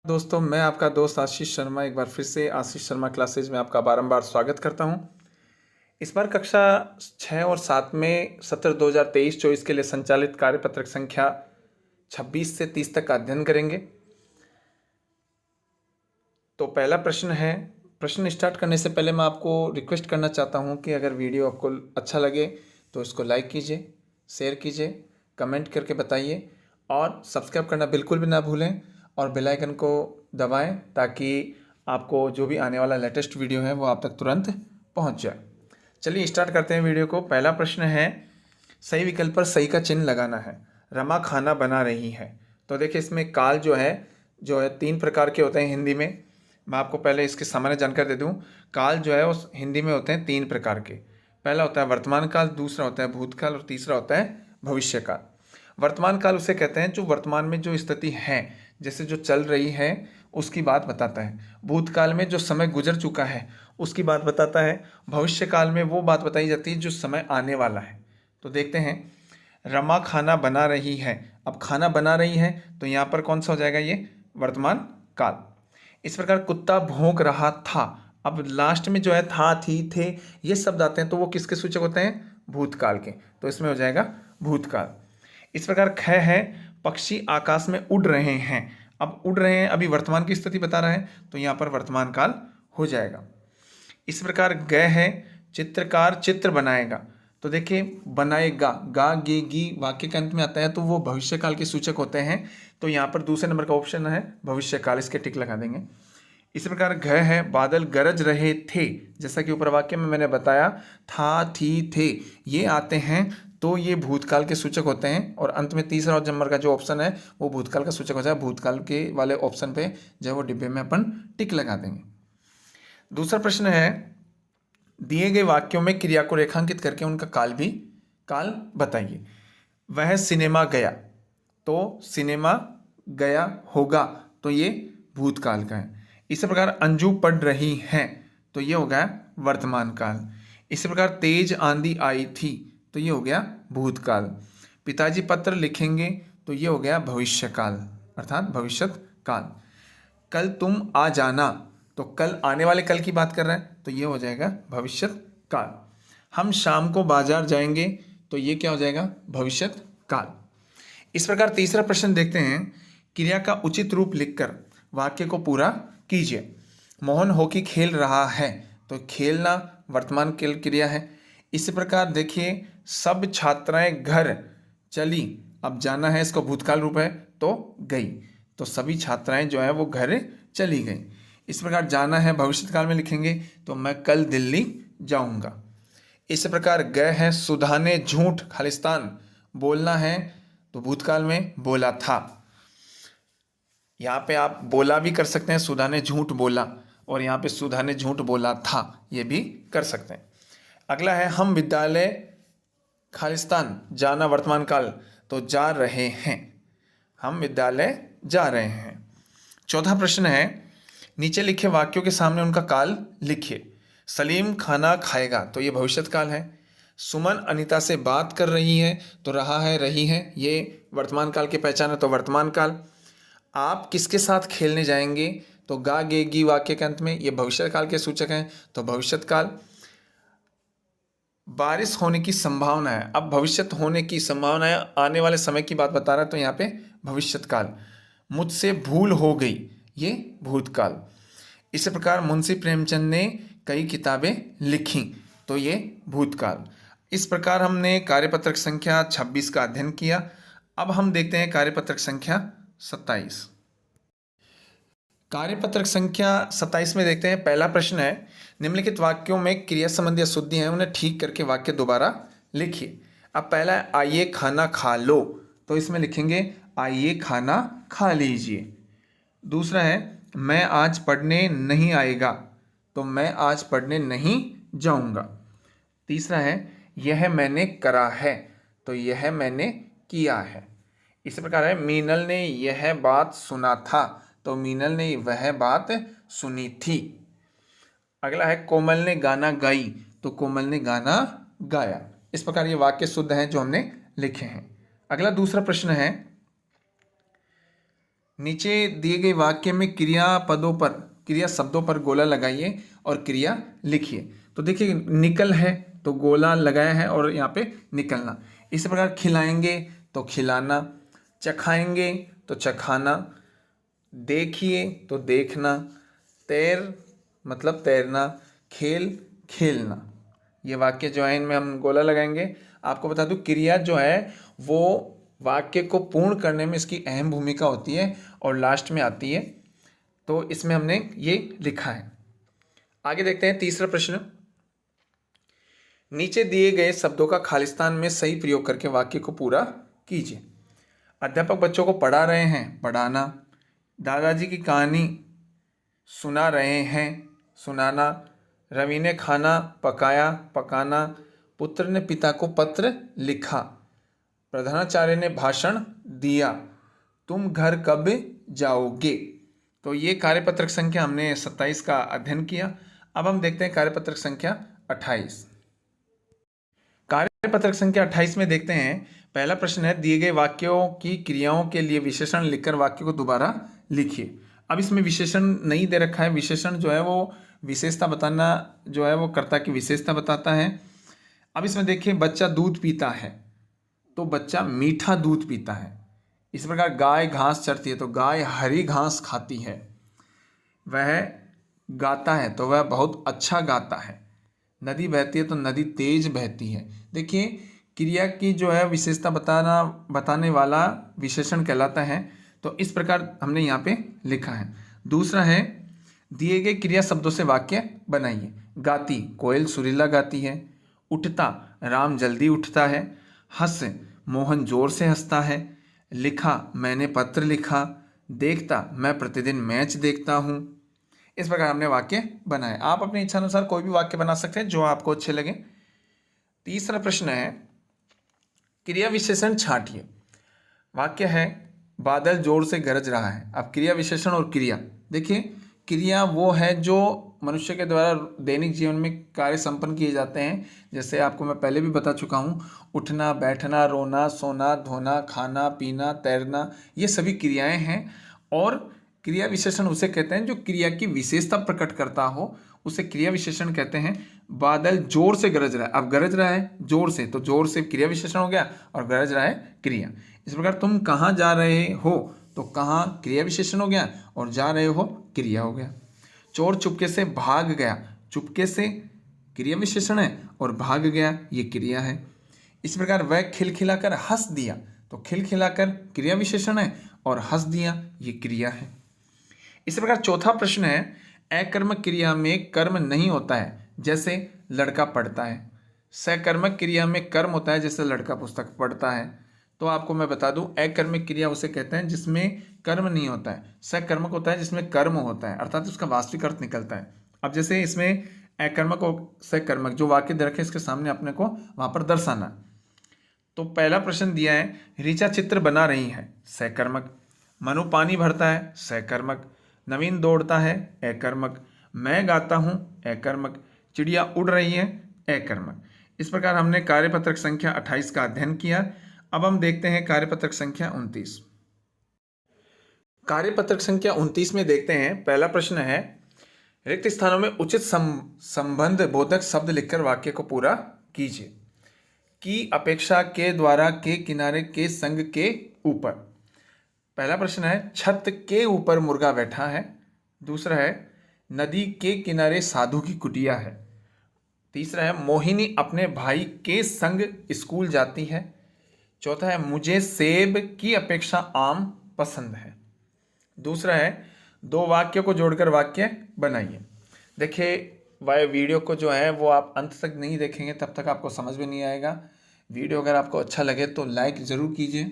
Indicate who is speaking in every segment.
Speaker 1: दोस्तों, मैं आपका दोस्त आशीष शर्मा एक बार फिर से आशीष शर्मा क्लासेज में आपका बारंबार स्वागत करता हूं। इस बार कक्षा 6 और 7 में सत्र 2023-24 के लिए संचालित कार्यपत्रक संख्या 26 से 30 तक का अध्ययन करेंगे। तो पहला प्रश्न है। प्रश्न स्टार्ट करने से पहले मैं आपको रिक्वेस्ट करना चाहता हूं कि अगर वीडियो आपको अच्छा लगे तो इसको लाइक कीजिए, शेयर कीजिए, कमेंट करके बताइए और सब्सक्राइब करना बिल्कुल भी ना भूलें और बेल आइकन को दबाएं ताकि आपको जो भी आने वाला लेटेस्ट वीडियो है वो आप तक तुरंत पहुंच जाए। चलिए स्टार्ट करते हैं वीडियो को। पहला प्रश्न है, सही विकल्प पर सही का चिन्ह लगाना है। रमा खाना बना रही है। तो देखिए इसमें काल जो है 3 प्रकार के होते हैं हिंदी में। मैं आपको पहले इसकी सामान्य जानकारी दे दूं। काल जो है उस हिंदी में होते हैं 3 प्रकार के। पहला होता है वर्तमान काल, दूसरा होता है भूतकाल और तीसरा होता है भविष्य काल। वर्तमान काल उसे कहते हैं जो वर्तमान में जो स्थिति है, जैसे जो चल रही है उसकी बात बताता है। भूतकाल में जो समय गुजर चुका है उसकी बात बताता है। भविष्य काल में वो बात बताई जाती है जो समय आने वाला है। तो देखते हैं, रमा खाना बना रही है। अब खाना बना रही है तो यहाँ पर कौन सा हो जाएगा, ये वर्तमान काल। इस प्रकार कुत्ता भौंक रहा था। अब लास्ट में जो है था, थी, थे ये शब्द आते हैं तो वो किसके सूचक होते हैं, भूतकाल के। तो इसमें हो जाएगा भूतकाल। इस प्रकार ख है, पक्षी आकाश में उड़ रहे हैं। अब उड़ रहे हैं अभी वर्तमान की स्थिति बता रहा है तो यहाँ पर वर्तमान काल हो जाएगा। इस प्रकार ग है, चित्रकार चित्र बनाएगा। तो देखिए बनाएगा, गा गे गी वाक्य के अंत में आता है तो वो भविष्य काल के सूचक होते हैं। तो यहाँ पर दूसरे नंबर का ऑप्शन है भविष्य काल, इसके टिक लगा देंगे। इस प्रकार घ है, बादल गरज रहे थे। जैसा कि ऊपर वाक्य में मैंने बताया था, थी, थे ये आते हैं तो ये भूतकाल के सूचक होते हैं। और अंत में तीसरा और नंबर का जो ऑप्शन है वो भूतकाल का सूचक हो जाए। भूतकाल के वाले ऑप्शन पे जो है वो डिब्बे में अपन टिक लगा देंगे। दूसरा प्रश्न है, दिए गए वाक्यों में क्रिया को रेखांकित करके उनका काल बताइए। वह सिनेमा गया, तो सिनेमा गया होगा तो ये भूतकाल का है। इसी प्रकार अंजू पढ़ रही हैं तो ये हो गया वर्तमान काल। इसी प्रकार तेज आंधी आई थी तो ये हो गया भूतकाल। पिताजी पत्र लिखेंगे तो ये हो गया भविष्य काल अर्थात भविष्यत काल। कल तुम आ जाना, तो कल आने वाले कल की बात कर रहा है तो ये हो जाएगा भविष्यत काल। हम शाम को बाजार जाएंगे तो ये क्या हो जाएगा, भविष्यत काल। इस प्रकार तीसरा प्रश्न देखते हैं, क्रिया का उचित रूप लिखकर वाक्य को पूरा कीजिए। मोहन हॉकी खेल रहा है तो खेलना वर्तमान क्रिया है। इसी प्रकार देखिए सब छात्राएं घर चली, अब जाना है इसको भूतकाल रूप है तो गई, तो सभी छात्राएं जो है वो घर चली गई। इस प्रकार जाना है भविष्य काल में लिखेंगे तो मैं कल दिल्ली जाऊंगा। इस प्रकार गए है, सुधा ने झूठ खालिस्तान बोलना है तो भूतकाल में बोला था। यहाँ पे आप बोला भी कर सकते हैं, सुधा ने झूठ बोला, और यहाँ पे सुधा ने झूठ बोला था ये भी कर सकते हैं। अगला है, हम विद्यालय खालिस्तान जाना वर्तमान काल तो जा रहे हैं, हम विद्यालय जा रहे हैं। चौथा प्रश्न है, नीचे लिखे वाक्यों के सामने उनका काल लिखिए। सलीम खाना खाएगा तो ये भविष्यत काल है। सुमन अनीता से बात कर रही है तो रहा है, रही है ये वर्तमान काल की पहचान है तो वर्तमान काल। आप किसके साथ खेलने जाएंगे तो गा गे गी वाक्य के अंत में ये भविष्य काल के सूचक हैं तो भविष्यत काल। बारिश होने की संभावना है, अब भविष्यत होने की संभावना है, आने वाले समय की बात बता रहा है तो यहाँ पे भविष्यत काल। मुझसे भूल हो गई ये भूतकाल। इसी प्रकार मुंशी प्रेमचंद ने कई किताबें लिखी तो ये भूतकाल। इस प्रकार हमने कार्यपत्रक संख्या 26 का अध्ययन किया। अब हम देखते हैं कार्यपत्रक संख्या 27। कार्यपत्रक संख्या 27 में देखते हैं, पहला प्रश्न है, निम्नलिखित वाक्यों में क्रिया संबंधी अशुद्धि हैं उन्हें ठीक करके वाक्य दोबारा लिखिए। अब पहला है आइए खाना खा लो, तो इसमें लिखेंगे आइए खाना खा लीजिए। दूसरा है मैं आज पढ़ने नहीं आएगा तो मैं आज पढ़ने नहीं जाऊंगा। तीसरा है यह मैंने करा है तो यह मैंने किया है। इसी प्रकार है मीनल ने यह बात सुना था तो मीनल ने वह बात सुनी थी। अगला है कोमल ने गाना गाई तो कोमल ने गाना गाया। इस प्रकार ये वाक्य शुद्ध हैं जो हमने लिखे हैं। अगला दूसरा प्रश्न है, नीचे दिए गए वाक्य में क्रिया शब्दों पर गोला लगाइए और क्रिया लिखिए। तो देखिए, निकल है तो गोला लगाया है और यहाँ पे निकलना। इसी प्रकार खिलाएंगे तो खिलाना, चखाएंगे तो चखाना, देखिए तो देखना, तैर मतलब तैरना, खेल खेलना। ये वाक्य जो है इनमें हम गोला लगाएंगे। आपको बता दूं, क्रिया जो है वो वाक्य को पूर्ण करने में इसकी अहम भूमिका होती है और लास्ट में आती है। तो इसमें हमने ये लिखा है। आगे देखते हैं तीसरा प्रश्न। नीचे दिए गए शब्दों का खालिस्तान में सही प्रयोग करके वाक्य को पूरा कीजिए। अध्यापक बच्चों को पढ़ा रहे हैं, पढ़ाना। दादाजी की कहानी सुना रहे हैं, सुनाना। रवि ने खाना पकाया, पकाना। पुत्र ने पिता को पत्र लिखा। प्रधानाचार्य ने भाषण दिया। तुम घर कब जाओगे? तो ये कार्यपत्रक संख्या हमने 27 का अध्ययन किया। अब हम देखते हैं कार्यपत्रक संख्या 28। कार्यपत्रक संख्या 28 में देखते हैं, पहला प्रश्न है, दिए गए वाक्यों की क्रियाओं के लिए विशेषण लिखकर वाक्य को दोबारा लिखिए। अब इसमें विशेषण नहीं दे रखा है। विशेषण जो है वो विशेषता बताना जो है वो कर्ता की विशेषता बताता है। अब इसमें देखिए, बच्चा दूध पीता है तो बच्चा मीठा दूध पीता है। इस प्रकार गाय घास चरती है तो गाय हरी घास खाती है। वह गाता है तो वह बहुत अच्छा गाता है। नदी बहती है तो नदी तेज बहती है। देखिए, क्रिया की जो है विशेषता बताने वाला विशेषण कहलाता है। तो इस प्रकार हमने यहाँ पे लिखा है। दूसरा है, दिए गए क्रिया शब्दों से वाक्य बनाइए। गाती, कोयल सुरीला गाती है। उठता, राम जल्दी उठता है। हंस, मोहन जोर से हंसता है। लिखा, मैंने पत्र लिखा। देखता, मैं प्रतिदिन मैच देखता हूँ। इस प्रकार हमने वाक्य बनाए। आप अपनी इच्छा अनुसार कोई भी वाक्य बना सकते हैं जो आपको अच्छे लगे। तीसरा प्रश्न है, क्रिया विशेषण छांटिए। वाक्य है, बादल जोर से गरज रहा है। अब क्रिया विशेषण और क्रिया देखिए, क्रिया वो है जो मनुष्य के द्वारा दैनिक जीवन में कार्य संपन्न किए जाते हैं। जैसे आपको मैं पहले भी बता चुका हूँ, उठना, बैठना, रोना, सोना, धोना, खाना, पीना, तैरना, ये सभी क्रियाएं हैं। और क्रिया विशेषण उसे कहते हैं जो क्रिया की विशेषता प्रकट करता हो, उसे क्रिया विशेषण कहते हैं। बादल जोर से गरज रहा है। अब गरज रहा है जोर से, तो जोर से क्रिया विशेषण हो गया और गरज रहा है क्रिया। इस प्रकार तुम कहाँ जा रहे हो तो कहाँ क्रिया विशेषण हो गया और जा रहे हो क्रिया हो गया। चोर चुपके से भाग गया। चुपके से क्रिया विशेषण है और भाग गया ये क्रिया है। इस प्रकार वह खिलखिलाकर हंस दिया, तो खिलखिलाकर क्रिया विशेषण है और हंस दिया ये क्रिया है। इसी प्रकार चौथा प्रश्न है, अकर्मक क्रिया में कर्म नहीं होता है, जैसे लड़का पढ़ता है। सकर्मक क्रिया में कर्म होता है, जैसे लड़का पुस्तक पढ़ता है। तो आपको मैं बता दूं, अकर्मक क्रिया उसे कहते हैं जिसमें कर्म नहीं होता है। सकर्मक होता है जिसमें कर्म होता है, अर्थात उसका वास्तविक अर्थ निकलता है। अब जैसे इसमें अकर्मक और सकर्मक जो वाक्य दे रखे इसके सामने अपने को वहां पर दर्शाना। तो पहला प्रश्न दिया है, ऋचा चित्र बना रही है, सकर्मक। मनु पानी भरता है, सकर्मक। नवीन दौड़ता है, अकर्मक। मैं गाता हूँ, अकर्मक। चिड़िया उड़ रही है, अकर्मक। इस प्रकार हमने कार्यपत्रक संख्या 28 का अध्ययन किया। अब हम देखते हैं कार्यपत्रक संख्या 29। कार्यपत्रक संख्या 29 में देखते हैं, पहला प्रश्न है, रिक्त स्थानों में उचित संबंध बोधक शब्द लिखकर वाक्य को पूरा कीजिए। की अपेक्षा, के द्वारा, के किनारे, के संग, के ऊपर। पहला प्रश्न है, छत के ऊपर मुर्गा बैठा है। दूसरा है, नदी के किनारे साधु की कुटिया है। तीसरा है, मोहिनी अपने भाई के संग स्कूल जाती है। चौथा है, मुझे सेब की अपेक्षा आम पसंद है। दूसरा है, दो वाक्यों को जोड़कर वाक्य बनाइए। देखिए, वह वीडियो को जो है वो आप अंत तक नहीं देखेंगे तब तक आपको समझ में नहीं आएगा। वीडियो अगर आपको अच्छा लगे तो लाइक ज़रूर कीजिए,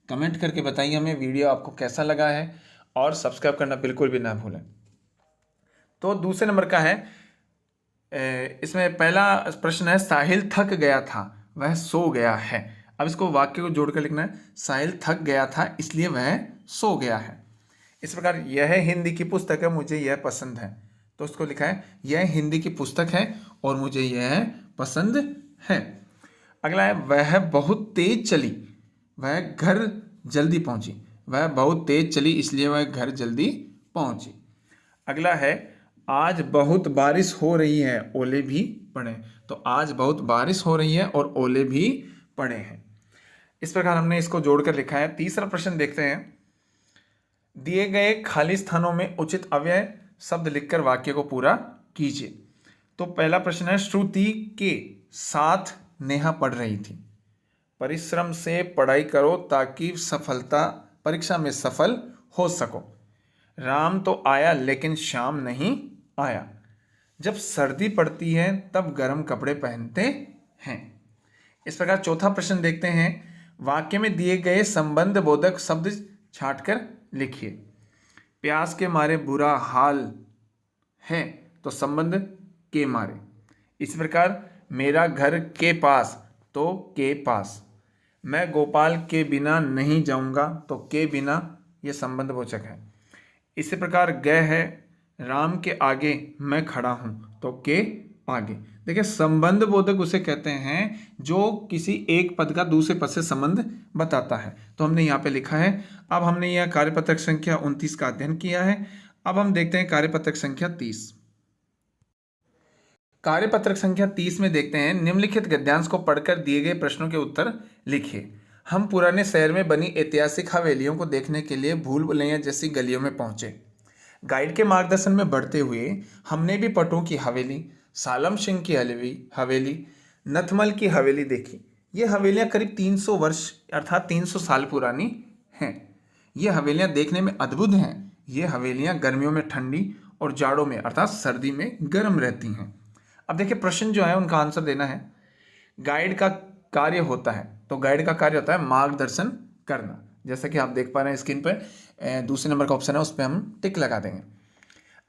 Speaker 1: कमेंट करके बताइए हमें वीडियो आपको कैसा लगा है, और सब्सक्राइब करना बिल्कुल भी ना भूलें। तो दूसरे नंबर का है, इसमें पहला प्रश्न है, साहिल थक गया था, वह सो गया है। अब इसको वाक्य को जोड़कर लिखना है, साहिल थक गया था इसलिए वह सो गया है। इस प्रकार यह हिंदी की पुस्तक है, मुझे यह पसंद है। तो उसको लिखा है, यह हिंदी की पुस्तक है और मुझे यह पसंद है। अगला है, वह बहुत तेज चली, वह घर जल्दी पहुंची। वह बहुत तेज चली इसलिए वह घर जल्दी पहुंची। अगला है आज बहुत बारिश हो रही है ओले भी पड़े। तो आज बहुत बारिश हो रही है और ओले भी पड़े हैं। इस प्रकार हमने इसको जोड़कर लिखा है। तीसरा प्रश्न देखते हैं। दिए गए खाली स्थानों में उचित अव्यय शब्द लिखकर वाक्य को पूरा कीजिए। तो पहला प्रश्न है श्रुति के साथ नेहा पढ़ रही थी। परिश्रम से पढ़ाई करो ताकि सफलता परीक्षा में सफल हो सको। राम तो आया लेकिन श्याम नहीं आया। जब सर्दी पड़ती है तब गर्म कपड़े पहनते हैं। इस प्रकार चौथा प्रश्न देखते हैं। वाक्य में दिए गए संबंध बोधक शब्द छांटकर लिखिए। प्यास के मारे बुरा हाल है तो संबंध के मारे। इस प्रकार मेरा घर के पास तो के पास। मैं गोपाल के बिना नहीं जाऊंगा तो के बिना ये संबंधवाचक है। इसी प्रकार गए है राम के आगे मैं खड़ा हूं तो के आगे। देखिए संबंध बोधक उसे कहते हैं जो किसी एक पद का दूसरे पद से संबंध बताता है। तो हमने यहाँ पे लिखा है। अब हमने यह कार्यपत्रक संख्या 29 का अध्ययन किया है। अब हम देखते हैं कार्यपत्रक संख्या 30। कार्यपत्रक संख्या 30 में देखते हैं निम्नलिखित गद्यांश को पढ़कर दिए गए प्रश्नों के उत्तर लिखिए। हम पुराने शहर में बनी ऐतिहासिक हवेलियों को देखने के लिए भूल भुलैया जैसी गलियों में पहुंचे। गाइड के मार्गदर्शन में बढ़ते हुए हमने भी पटों की हवेली, सालम सिंह की हवेली, नथमल की हवेली देखी। ये हवेलियां करीब 300 वर्ष अर्थात 300 साल पुरानी हैं। ये हवेलियां देखने में अद्भुत हैं। ये हवेलियां गर्मियों में ठंडी और जाड़ों में अर्थात सर्दी में गर्म रहती हैं। अब देखिए प्रश्न जो है उनका आंसर देना है। गाइड का कार्य होता है तो गाइड का कार्य होता है मार्गदर्शन करना। जैसा कि आप देख पा रहे हैं स्क्रीन पर दूसरे नंबर का ऑप्शन है, उस पर हम टिक लगा देंगे।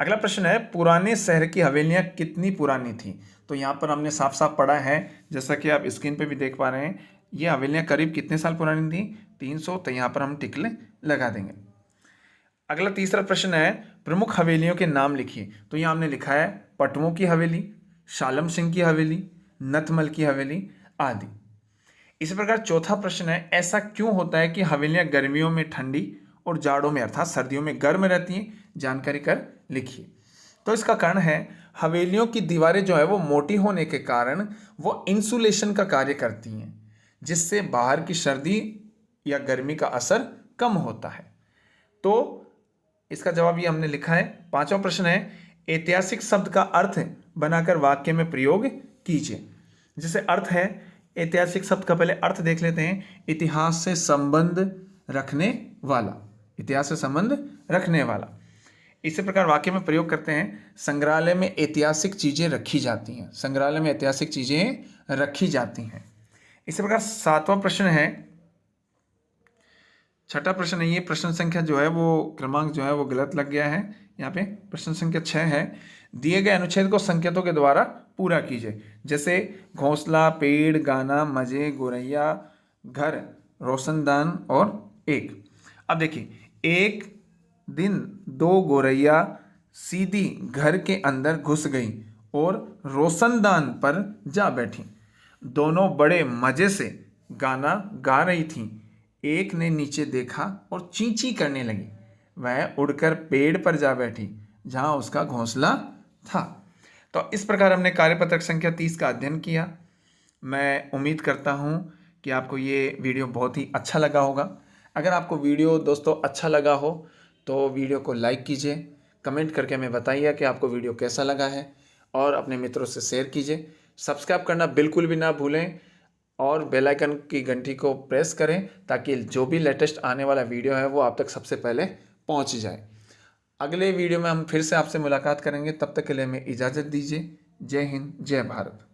Speaker 1: अगला प्रश्न है पुराने शहर की हवेलियां कितनी पुरानी थी। तो यहाँ पर हमने साफ साफ पढ़ा है, जैसा कि आप स्क्रीन पे भी देख पा रहे हैं। ये हवेलियां करीब कितने साल पुरानी थी, 300। तो यहाँ पर हम टिक लगा देंगे। अगला तीसरा प्रश्न है प्रमुख हवेलियों के नाम लिखिए। तो यहाँ हमने लिखा है पटवों की हवेली, शालम सिंह की हवेली, नथमल की हवेली आदि। इसी प्रकार चौथा प्रश्न है ऐसा क्यों होता है कि हवेलियां गर्मियों में ठंडी और जाड़ों में अर्थात सर्दियों में गर्म रहती हैं। जानकारी कर लिखिए। तो इसका कारण है हवेलियों की दीवारें जो है वो मोटी होने के कारण वो इंसुलेशन का कार्य करती हैं, जिससे बाहर की सर्दी या गर्मी का असर कम होता है। तो इसका जवाब ये हमने लिखा है। पांचवा प्रश्न है ऐतिहासिक शब्द का अर्थ बनाकर वाक्य में प्रयोग कीजिए। जैसे अर्थ है, ऐतिहासिक शब्द का पहले अर्थ देख लेते हैं। इतिहास से संबंध रखने वाला, इतिहास से संबंध रखने वाला। इसी प्रकार वाक्य में प्रयोग करते हैं संग्रहालय में ऐतिहासिक चीजें रखी जाती हैं। संग्रहालय में ऐतिहासिक चीजें रखी जाती हैं। इसी प्रकार सातवां प्रश्न है, छठा प्रश्न है, ये प्रश्न संख्या जो है वो क्रमांक जो है वो गलत लग गया है। यहाँ पे प्रश्न संख्या 6 है। दिए गए अनुच्छेद को संकेतों के द्वारा पूरा कीजिए। जैसे घोंसला, पेड़, गाना, मजे, गोरैया, घर, रोशनदान और एक। अब देखिए एक दिन 2 गोरैया सीधी घर के अंदर घुस गई और रोशनदान पर जा बैठी। दोनों बड़े मजे से गाना गा रही थीं। एक ने नीचे देखा और चींची करने लगी। वह उड़कर पेड़ पर जा बैठी जहां उसका घोंसला था। तो इस प्रकार हमने कार्यपत्रक संख्या 30 का अध्ययन किया। मैं उम्मीद करता हूं कि आपको ये वीडियो बहुत ही अच्छा लगा होगा। अगर आपको वीडियो दोस्तों अच्छा लगा हो तो वीडियो को लाइक कीजिए, कमेंट करके हमें बताइए कि आपको वीडियो कैसा लगा है और अपने मित्रों से शेयर कीजिए। सब्सक्राइब करना बिल्कुल भी ना भूलें और बेल आइकन की घंटी को प्रेस करें ताकि जो भी लेटेस्ट आने वाला वीडियो है वो आप तक सबसे पहले पहुंच जाए। अगले वीडियो में हम फिर से आपसे मुलाकात करेंगे। तब तक के लिए हमें इजाज़त दीजिए। जय हिंद, जय भारत।